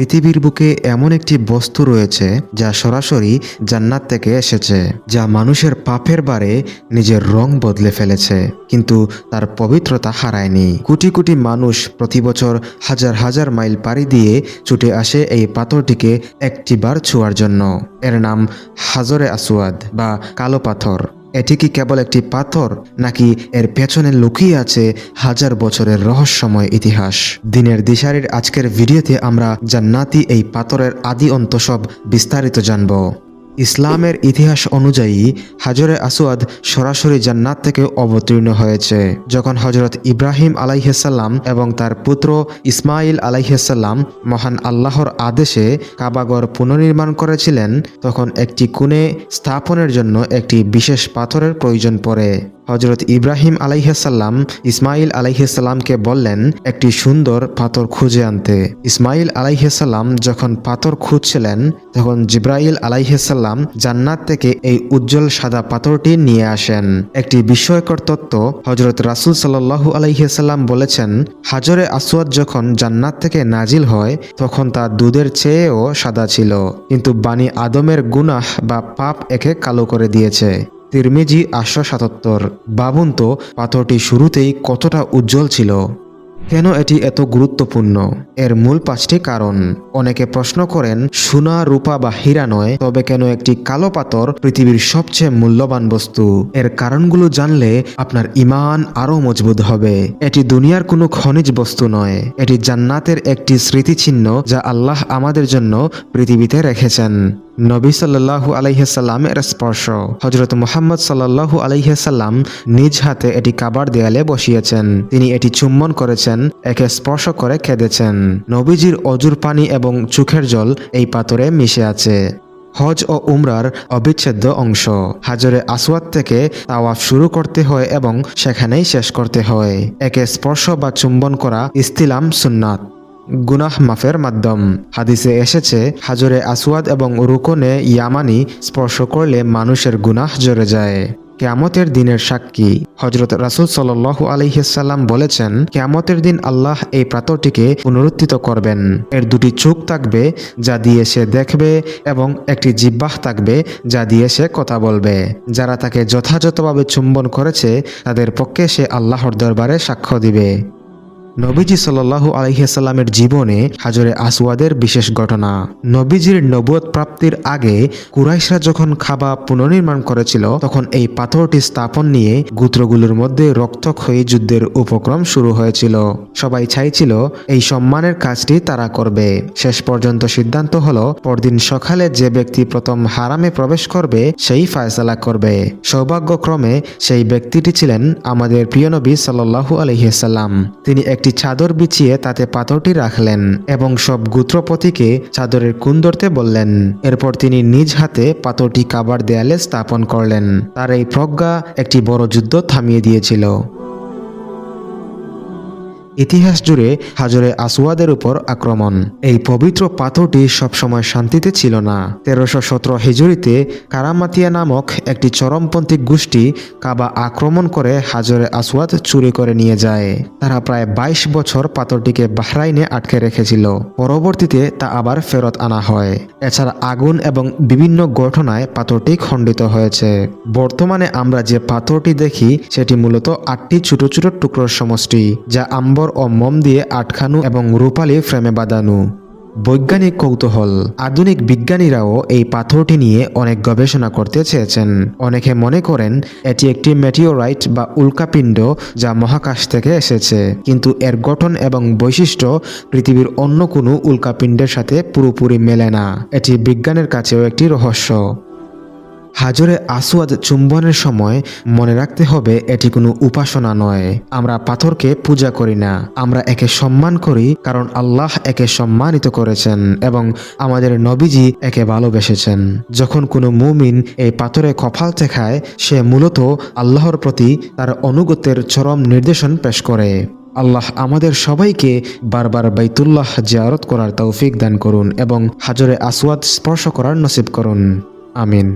পৃথিবীর বুকে এমন একটি বস্তু রয়েছে যা সরাসরি জান্নাত থেকে এসেছে, যা মানুষের পাপের বারে নিজের রং বদলে ফেলেছে, কিন্তু তার পবিত্রতা হারায়নি। কোটি কোটি মানুষ প্রতি বছর হাজার হাজার মাইল পাড়ি দিয়ে ছুটে আসে এই পাথরটিকে একটিবার ছোঁয়ার জন্য। এর নাম হাজরে আসওয়াদ বা কালো পাথর। এটি কি কেবল একটি পাথর, নাকি এর পেছনে লুকিয়ে আছে হাজার বছরের রহস্যময় ইতিহাস? দিনের দিশারির আজকের ভিডিওতে আমরা জান্নাতি এই পাথরের আদি অন্ত সব বিস্তারিত জানব। ইসলামের ইতিহাস অনুযায়ী হাজরে আসওয়াদ সরাসরি জান্নাত থেকে অবতীর্ণ হয়েছে। যখন হজরত ইব্রাহিম আলাইহিসসালাম এবং তার পুত্র ইসমাইল আলাইহিসসালাম মহান আল্লাহর আদেশে কাবাগর পুনর্নির্মাণ করেছিলেন, তখন একটি কোণে স্থাপনের জন্য একটি বিশেষ পাথরের প্রয়োজন পড়ে। হজরত ইব্রাহিম আলাইহিসসালাম ইসমাইল আলাইহিসসালামকে বললেন একটি সুন্দর পাথর খুঁজে আনতে। ইসমাইল আলাইহিসসালাম যখন পাথর খুঁজছিলেন, তখন জিব্রাইল আলাইহিসসালাম জান্নাত থেকে এই উজ্জ্বল সাদা পাথরটি নিয়ে আসেন। একটি বিস্ময়কর তত্ত্ব, হজরত রাসূল সাল্লাল্লাহু আলাইহিসসালাম বলেছেন, হাজরে আসওয়াদ যখন জান্নাত থেকে নাজিল হয় তখন তা দুধের চেয়েও সাদা ছিল, কিন্তু বানি আদমের গুনাহ বা পাপ একে কালো করে দিয়েছে। তিরমিজি 877। ভাবুন তো, পাথরটি শুরুতেই কতটা উজ্জ্বল ছিল। কেন এটি এত গুরুত্বপূর্ণ? এর মূল 5টি কারণ। অনেকে প্রশ্ন করেন, সোনা, রূপা বা হীরা নয়, তবে কেন একটি কালো পাথর পৃথিবীর সবচেয়ে মূল্যবান বস্তু? এর কারণগুলো জানলে আপনার ঈমান আরও মজবুত হবে। এটি দুনিয়ার কোনো খনিজ বস্তু নয়, এটি জান্নাতের একটি স্মৃতিচিহ্ন যা আল্লাহ আমাদের জন্য পৃথিবীতে রেখেছেন। নবী সাল্লাল্লাহু আলাইহিসসালামের স্পর্শ। হযরত মুহাম্মদ সাল্লাল্লাহু আলাইহিসসালাম নিজ হাতে এটি কাবার দেয়ালে বসিয়েছেন। তিনি এটি চুম্বন করেছেন, একে স্পর্শ করে কেঁদেছেন। নবীজির অজুর পানি এবং চোখের জল এই পাথরে মিশে আছে। হজ ও উমরার অবিচ্ছেদ্য অংশ। হাজরে আসওয়াদ থেকে তাওয়াফ শুরু করতে হয় এবং সেখানেই শেষ করতে হয়। একে স্পর্শ বা চুম্বন করা ইস্তিলাম সুন্নাত। গুনাহ মাফের মাধ্যম। হাদিসে এসেছে, হাজরে আসওয়াদ এবং রুকনে ইয়ামানি স্পর্শ করলে মানুষের গুনাহ ঝরে যায়। কিয়ামতের দিনের সাক্ষী। হযরত রাসূল সাল্লাল্লাহু আলাইহিসসালাম বলেছেন, কিয়ামতের দিন আল্লাহ এই পাথরটিকে পুনরুত্থিত করবেন। এর দুটি চোখ থাকবে যা দিয়ে সে দেখবে, এবং একটি জিহ্বা থাকবে যা দিয়ে সে কথা বলবে। যারা তাকে যথাযথভাবে চুম্বন করেছে তাদের পক্ষে সে আল্লাহর দরবারে সাক্ষ্য দিবে। নবীজি সাল্লাল্লাহু আলাইহিসসালামের জীবনে হাজরে আসওয়াদের বিশেষ ঘটনা। নবীজির নবুয়ত প্রাপ্তির আগে কুরাইশরা যখন কাবা পুনর্নির্মাণ করেছিল, তখন এই পাথরটি স্থাপন নিয়ে গোত্রগুলোর মধ্যে রক্তক্ষয়ী যুদ্ধের উপক্রম শুরু হয়েছিল। সবাই চাইছিল এই সম্মানের কাজটি তারা করবে। শেষ পর্যন্ত সিদ্ধান্ত হলো, পরদিন সকালে যে ব্যক্তি প্রথম হারামে প্রবেশ করবে সেই ফায়সালা করবে। সৌভাগ্যক্রমে সেই ব্যক্তিটি ছিলেন আমাদের প্রিয় নবী সাল্লাল্লাহু আলাইহিসসালাম। তিনি একটি চাদর বিছিয়ে তাতে পাথরটি রাখলেন এবং সব গোত্রপতিকে চাদরের কোণ ধরতে বললেন। এরপর তিনি নিজ হাতে পাথরটি কাবার দেয়ালে স্থাপন করলেন। তার এই প্রজ্ঞা একটি বড় যুদ্ধ থামিয়ে দিয়েছিল। ইতিহাস জুড়ে হাজরে আসওয়াদের উপর আক্রমণ। এই পবিত্র পাথরটি সবসময় শান্তিতে ছিল না। 1317 হিজরিতে কারামাতিয়া নামক একটি চরমপন্থী গোষ্ঠী কাবা আক্রমণ করে হাজরে আসওয়াদ চুরি করে নিয়ে যায়। তারা প্রায় 22 বছর পাথরটিকে বাহরাইনে আটকে রেখেছিল। পরবর্তীতে তা আবার ফেরত আনা হয়। এছাড়া আগুন এবং বিভিন্ন ঘটনায় পাথরটি খণ্ডিত হয়েছে। বর্তমানে আমরা যে পাথরটি দেখি সেটি মূলত 8টি ছোট ছোট টুকরোর সমষ্টি, যা আম্বর ও মোম দিয়ে আটকানো এবং রূপালী ফ্রেমে বাঁধানো। বৈজ্ঞানিক কৌতূহল। আধুনিক বিজ্ঞানীরাও এই পাথরটি নিয়ে অনেক গবেষণা করতে চেয়েছেন। অনেকে মনে করেন এটি একটি মেটিওরাইট বা উল্কাপিণ্ড যা মহাকাশ থেকে এসেছে, কিন্তু এর গঠন এবং বৈশিষ্ট্য পৃথিবীর অন্য কোনো উল্কাপিণ্ডের সাথে পুরোপুরি মেলে না। এটি বিজ্ঞানের কাছেও একটি রহস্য। হাজরে আসওয়াদ চুম্বনের সময় মনে রাখতে হবে, এটি কোনো উপাসনা নয়। আমরা পাথরকে পূজা করি না, আমরা একে সম্মান করি, কারণ আল্লাহ একে সম্মানিত করেছেন এবং আমাদের নবীজি একে ভালোবেসেছেন। যখন কোনো মুমিন এই পাথরে কপাল ঠেকায়, সে মূলত আল্লাহর প্রতি তার আনুগত্যের চরম নির্দেশন পেশ করে। আল্লাহ আমাদের সবাইকে বারবার বাইতুল্লাহ জিয়ারত করার তৌফিক দান করুন এবং হাজরে আসওয়াদ স্পর্শ করার নসিব করুন। আমিন।